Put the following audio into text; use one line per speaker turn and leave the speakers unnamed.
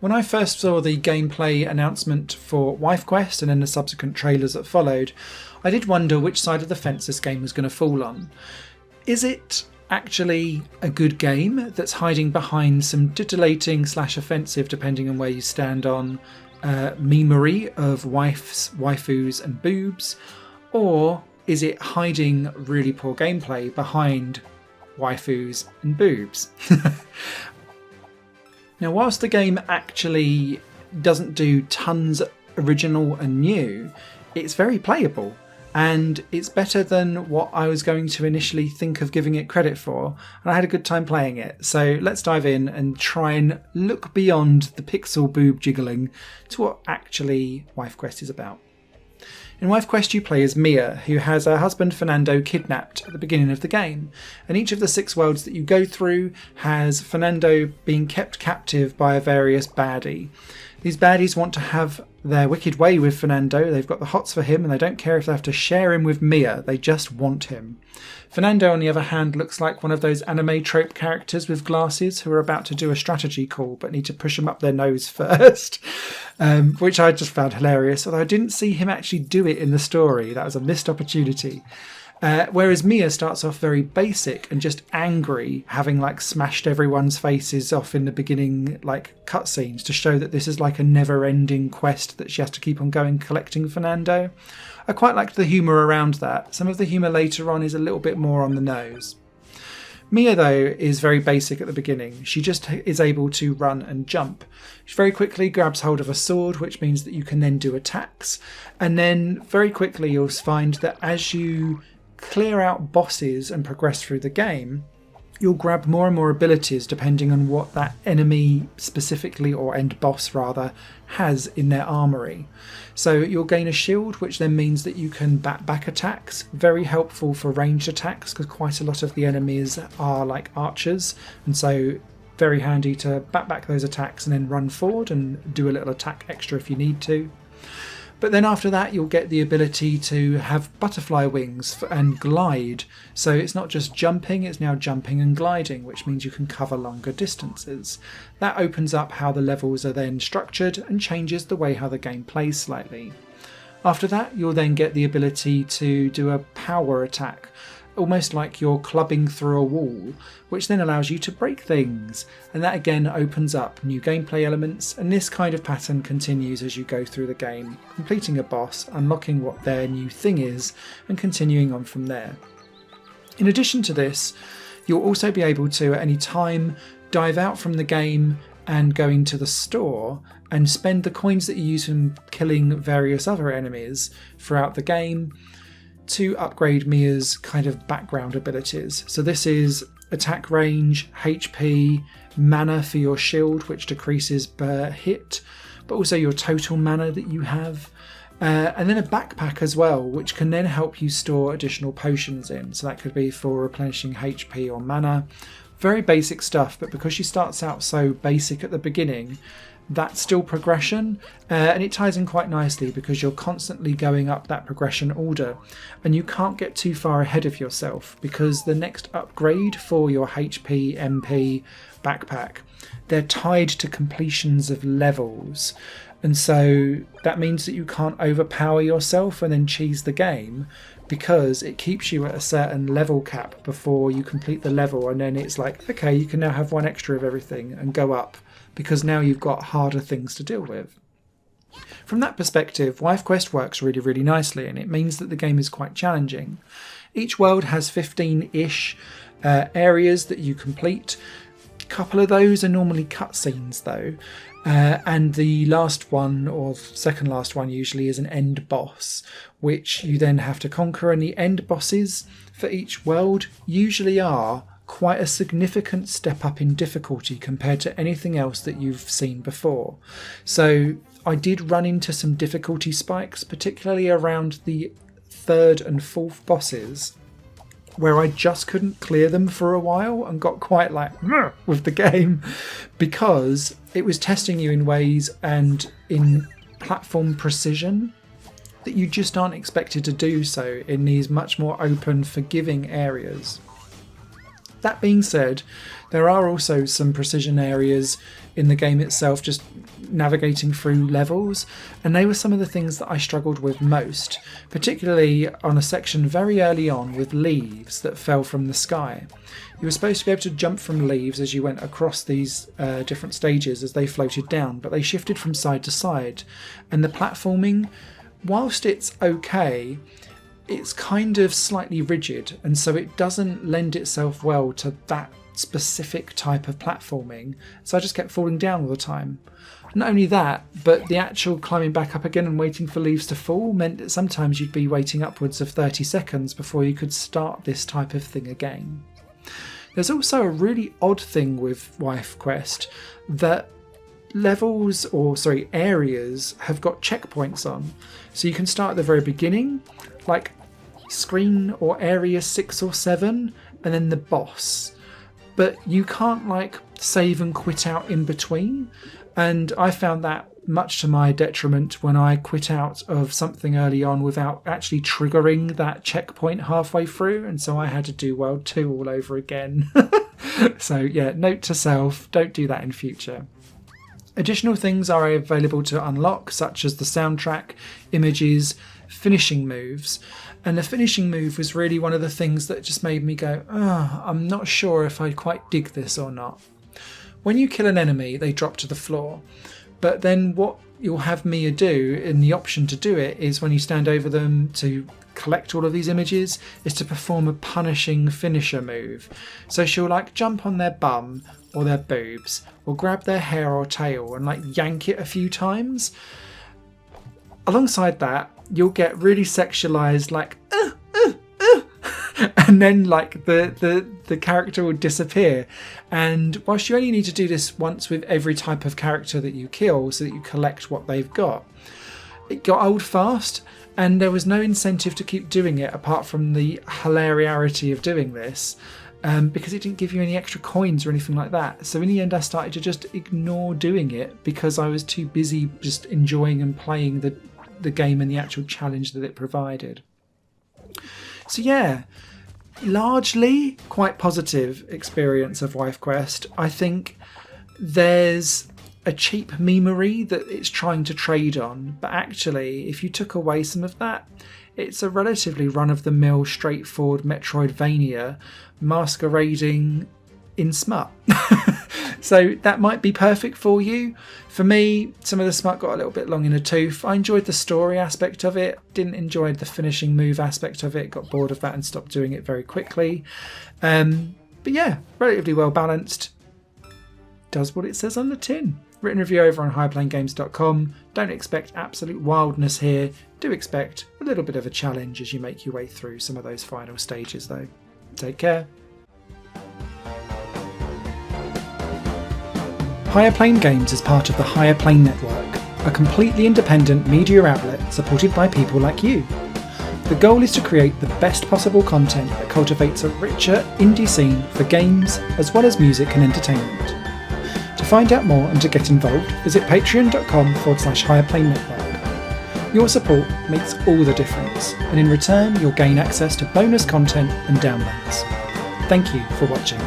When I first saw the gameplay announcement for Wife Quest and then the subsequent trailers that followed, I did wonder which side of the fence this game was going to fall on. Is it actually a good game that's hiding behind some titillating / offensive, depending on where you stand on, memery of waifus and boobs? Or is it hiding really poor gameplay behind waifus and boobs? Now, whilst the game actually doesn't do tons original and new, it's very playable, and it's better than what I was going to initially think of giving it credit for, and I had a good time playing it. So let's dive in and try and look beyond the pixel boob jiggling to what actually Wife Quest is about. In Wife Quest you play as Mia, who has her husband Fernando kidnapped at the beginning of the game, and each of the 6 worlds that you go through has Fernando being kept captive by a various baddie. These baddies want to have their wicked way with Fernando. They've got the hots for him and they don't care if they have to share him with Mia, they just want him. Fernando, on the other hand, looks like one of those anime trope characters with glasses who are about to do a strategy call but need to push him up their nose first, which I just found hilarious, although I didn't see him actually do it in the story. That was a missed opportunity. Whereas Mia starts off very basic and just angry, having like smashed everyone's faces off in the beginning like cutscenes to show that this is like a never-ending quest that she has to keep on going collecting Fernando. I quite liked the humour around that. Some of the humour later on is a little bit more on the nose. Mia, though, is very basic at the beginning. She just is able to run and jump. She very quickly grabs hold of a sword, which means that you can then do attacks. And then very quickly you'll find that as you clear out bosses and progress through the game, you'll grab more and more abilities depending on what that enemy specifically, or end boss rather, has in their armoury. So you'll gain a shield, which then means that you can bat back attacks. Very helpful for ranged attacks because quite a lot of the enemies are like archers, and so very handy to bat back those attacks and then run forward and do a little attack extra if you need to. But then after that you'll get the ability to have butterfly wings and glide. So it's not just jumping, it's now jumping and gliding, which means you can cover longer distances. That opens up how the levels are then structured and changes the way how the game plays slightly. After that you'll then get the ability to do a power attack, almost like you're clubbing through a wall, which then allows you to break things, and that again opens up new gameplay elements, and this kind of pattern continues as you go through the game, completing a boss, unlocking what their new thing is, and continuing on from there. In addition to this, you'll also be able to at any time dive out from the game and go into the store and spend the coins that you use from killing various other enemies throughout the game to upgrade Mia's kind of background abilities. So this is attack range, HP, mana for your shield, which decreases per hit, but also your total mana that you have. And then a backpack as well, which can then help you store additional potions in. So that could be for replenishing HP or mana. Very basic stuff, but because she starts out so basic at the beginning, that's still progression, and it ties in quite nicely because you're constantly going up that progression order, and you can't get too far ahead of yourself because the next upgrade for your HP, MP, backpack, they're tied to completions of levels, and so that means that you can't overpower yourself and then cheese the game, because it keeps you at a certain level cap before you complete the level, and then it's like, okay, you can now have one extra of everything and go up, because now you've got harder things to deal with. From that perspective, Wife Quest works really, really nicely, and it means that the game is quite challenging. Each world has 15-ish areas that you complete. A couple of those are normally cutscenes though, and the last one, or second last one usually, is an end boss, which you then have to conquer, and the end bosses for each world usually are quite a significant step up in difficulty compared to anything else that you've seen before. So I did run into some difficulty spikes, particularly around the third and fourth bosses, where I just couldn't clear them for a while and got quite like with the game, because it was testing you in ways and in platform precision that you just aren't expected to do so in these much more open, forgiving areas. That being said, there are also some precision areas in the game itself, just navigating through levels, and they were some of the things that I struggled with most, particularly on a section very early on with leaves that fell from the sky. You were supposed to be able to jump from leaves as you went across these different stages as they floated down, but they shifted from side to side, and the platforming, whilst it's okay, it's kind of slightly rigid, and so it doesn't lend itself well to that specific type of platforming, so I just kept falling down all the time. Not only that, but the actual climbing back up again and waiting for leaves to fall meant that sometimes you'd be waiting upwards of 30 seconds before you could start this type of thing again. There's also a really odd thing with Wife Quest that areas have got checkpoints on, so you can start at the very beginning, like screen or area 6 or 7, and then the boss. But you can't save and quit out in between, and I found that much to my detriment when I quit out of something early on without actually triggering that checkpoint halfway through, and so I had to do World 2 all over again. So yeah, note to self, don't do that in future. Additional things are available to unlock, such as the soundtrack, images, finishing moves. And the finishing move was really one of the things that just made me go, I'm not sure if I quite dig this or not. When you kill an enemy, they drop to the floor. But then what you'll have Mia do, and the option to do it, is when you stand over them to collect all of these images, is to perform a punishing finisher move. So she'll jump on their bum or their boobs, or grab their hair or tail and yank it a few times. Alongside that, you'll get really sexualized, and then the character will disappear. And whilst you only need to do this once with every type of character that you kill so that you collect what they've got, it got old fast, and there was no incentive to keep doing it apart from the hilarity of doing this, because it didn't give you any extra coins or anything like that. So in the end I started to just ignore doing it because I was too busy just enjoying and playing the game and the actual challenge that it provided. So yeah, largely quite positive experience of Wife Quest. I think there's a cheap memery that it's trying to trade on, but actually if you took away some of that, it's a relatively run-of-the-mill straightforward Metroidvania masquerading in smut. So that might be perfect for you. For me, some of the smut got a little bit long in the tooth. I enjoyed the story aspect of it, didn't enjoy the finishing move aspect of it, got bored of that and stopped doing it very quickly. But yeah, relatively well balanced. Does what it says on the tin. Written review over on highplanegames.com. Don't expect absolute wildness here. Do expect a little bit of a challenge as you make your way through some of those final stages though. Take care. Higher Plane Games is part of the Higher Plane Network, a completely independent media outlet supported by people like you. The goal is to create the best possible content that cultivates a richer indie scene for games as well as music and entertainment. To find out more and to get involved, visit patreon.com/Higher Network. Your support makes all the difference, and in return you'll gain access to bonus content and downloads. Thank you for watching.